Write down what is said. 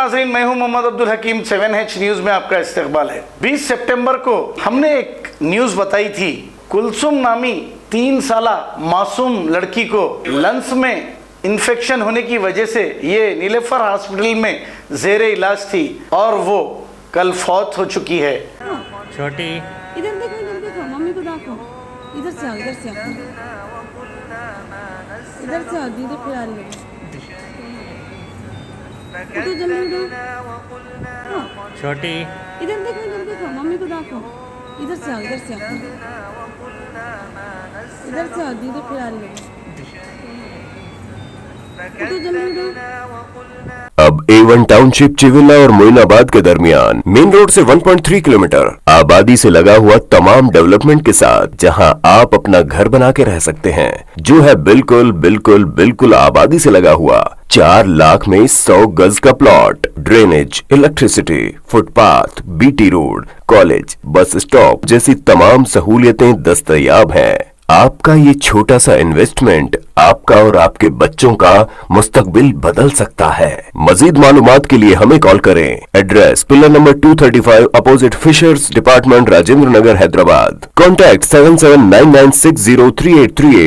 नाजरीन, मैं हूं मोहम्मद अब्दुल हकीम। 7H न्यूज में आपका इस्तकबाल है। 20 सितंबर को हमने एक न्यूज बताई थी। कुलसुम नामी 3 साला मासूम लड़की को लंग्स में इन्फेक्शन होने की वजह से ये नीलोफर हॉस्पिटल में जेरे इलाज थी और वो कल फौत हो चुकी है। छोटी इधर देखो मम्मी को देखो। इधर से आओ, इधर से आओ, इधर से आओ, दीदी फिर आ रही है। उठो जल्दी उठो। छोटी इधर देखो मम्मी को देखो। इधर से आओ, इधर से आओ, इधर से आओ, दीदी फिर आ रही है। उठो जल्दी उठो। अब A1 टाउनशिप चिविला और मोइनाबाद के दरमियान मेन रोड से 1.3 किलोमीटर आबादी से लगा हुआ तमाम डेवलपमेंट के साथ जहां आप अपना घर बना के रह सकते हैं, जो है बिल्कुल आबादी से लगा हुआ। 4 लाख में 100 गज का plot, drainage, electricity, footpath, BT road, college, bus stop जैसी तमाम सहूलियतें दस्तयाब हैं। आपका ये छोटा सा इन्वेस्टमेंट आपका और आपके बच्चों का मुस्तकबिल बदल सकता है। मजीद मालूमात के लिए हमें कॉल करें। Address pillar number 235 opposite fishers department, Rajendra Nagar, Hyderabad. Contact 7799603838।